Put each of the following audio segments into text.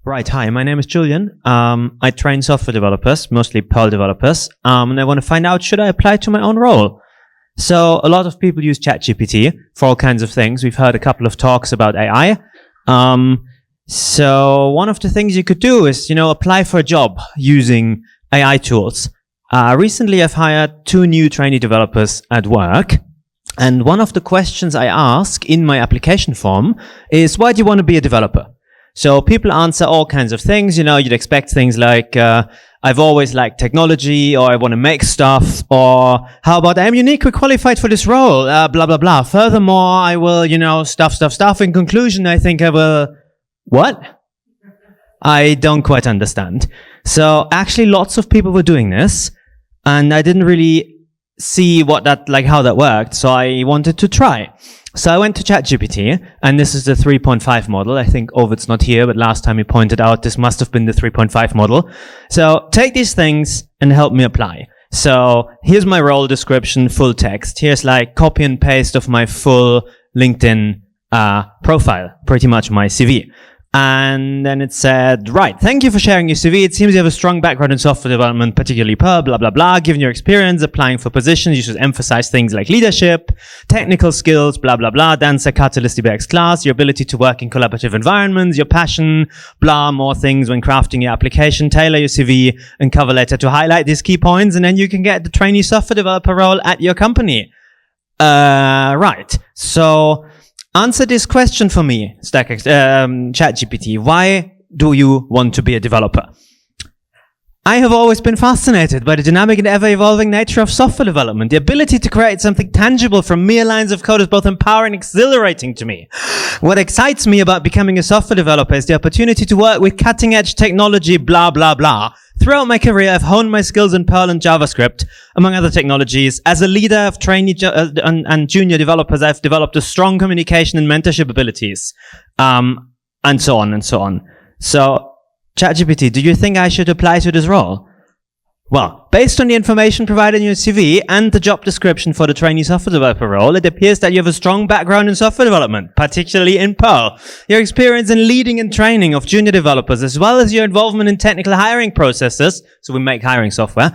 Right, hi, my name is Julian. I train software developers, mostly Perl developers, and I want to find out, should I apply to my own role? So a lot of people use ChatGPT for all kinds of things. We've heard a couple of talks about AI. So one of the things you could do is, apply for a job using AI tools. Recently, I've hired 2 new trainee developers at work. And one of the questions I ask in my application form is, why do you want to be a developer? So people answer all kinds of things. You'd expect things like, I've always liked technology, or I want to make stuff, or how about I'm uniquely qualified for this role, blah, blah, blah. Furthermore, I will, stuff. In conclusion, I think I will, what? I don't quite understand. So actually lots of people were doing this, and I didn't really see how that worked. So I wanted to try. So I went to ChatGPT, and this is the 3.5 model. I think Ovid's not here, but last time he pointed out this must have been the 3.5 model. So take these things and help me apply. So here's my role description, full text. Here's copy and paste of my full LinkedIn profile, pretty much my CV. And then it said, right, thank you for sharing your CV. It seems you have a strong background in software development, particularly Perl, blah, blah, blah. Given your experience applying for positions, you should emphasize things like leadership, technical skills, blah, blah, blah, dancer, catalyst, DBX class, your ability to work in collaborative environments, your passion, blah, more things when crafting your application. Tailor your CV and cover letter to highlight these key points, and then you can get the trainee software developer role at your company. Right. So answer this question for me, ChatGPT. Why do you want to be a developer? I have always been fascinated by the dynamic and ever-evolving nature of software development. The ability to create something tangible from mere lines of code is both empowering and exhilarating to me. What excites me about becoming a software developer is the opportunity to work with cutting-edge technology, blah, blah, blah. Throughout my career, I've honed my skills in Perl and JavaScript, among other technologies. As a leader of trainee and junior developers, I've developed a strong communication and mentorship abilities, and so on and so on. So, ChatGPT, do you think I should apply to this role? Well, based on the information provided in your CV and the job description for the trainee software developer role, it appears that you have a strong background in software development, particularly in Perl. Your experience in leading and training of junior developers, as well as your involvement in technical hiring processes, so we make hiring software,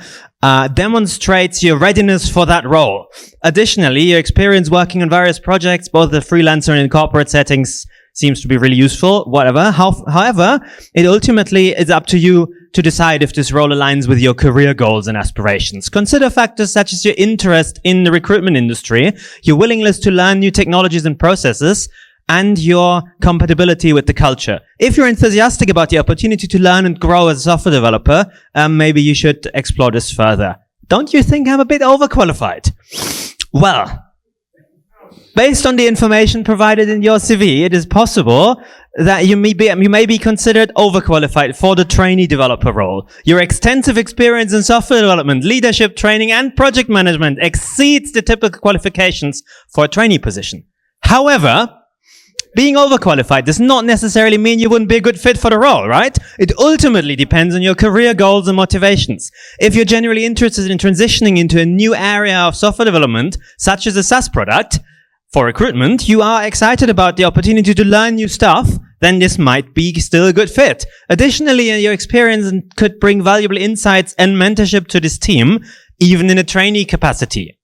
demonstrates your readiness for that role. Additionally, your experience working on various projects, both as a freelancer and in corporate settings, seems to be really useful, whatever. However, it ultimately is up to you to decide if this role aligns with your career goals and aspirations. Consider factors such as your interest in the recruitment industry, your willingness to learn new technologies and processes, and your compatibility with the culture. If you're enthusiastic about the opportunity to learn and grow as a software developer, maybe you should explore this further. Don't you think I'm a bit overqualified? Well, based on the information provided in your CV, it is possible that you may be considered overqualified for the trainee developer role. Your extensive experience in software development, leadership, training, and project management exceeds the typical qualifications for a trainee position. However, being overqualified does not necessarily mean you wouldn't be a good fit for the role, right? It ultimately depends on your career goals and motivations. If you're genuinely interested in transitioning into a new area of software development, such as a SaaS product, for recruitment, you are excited about the opportunity to learn new stuff, then this might be still a good fit. Additionally, your experience could bring valuable insights and mentorship to this team, even in a trainee capacity.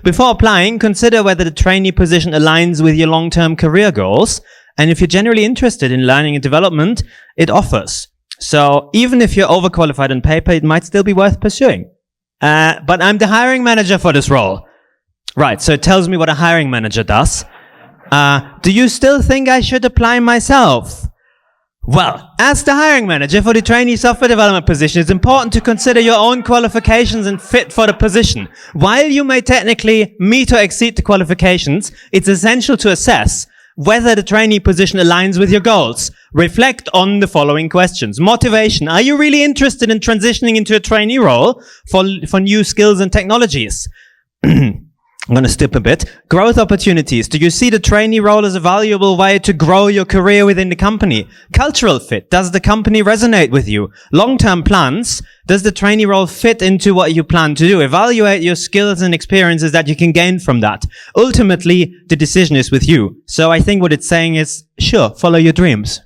Before applying, consider whether the trainee position aligns with your long-term career goals, and if you're generally interested in learning and development it offers. So even if you're overqualified on paper, it might still be worth pursuing. But I'm the hiring manager for this role. Right, so it tells me what a hiring manager does. Do you still think I should apply myself? Well, as the hiring manager for the trainee software development position, it's important to consider your own qualifications and fit for the position. While you may technically meet or exceed the qualifications, it's essential to assess whether the trainee position aligns with your goals. Reflect on the following questions. Motivation. Are you really interested in transitioning into a trainee role for new skills and technologies? I'm going to skip a bit. Growth opportunities. Do you see the trainee role as a valuable way to grow your career within the company? Cultural fit. Does the company resonate with you? Long-term plans. Does the trainee role fit into what you plan to do? Evaluate your skills and experiences that you can gain from that. Ultimately, the decision is with you. So I think what it's saying is, sure, follow your dreams.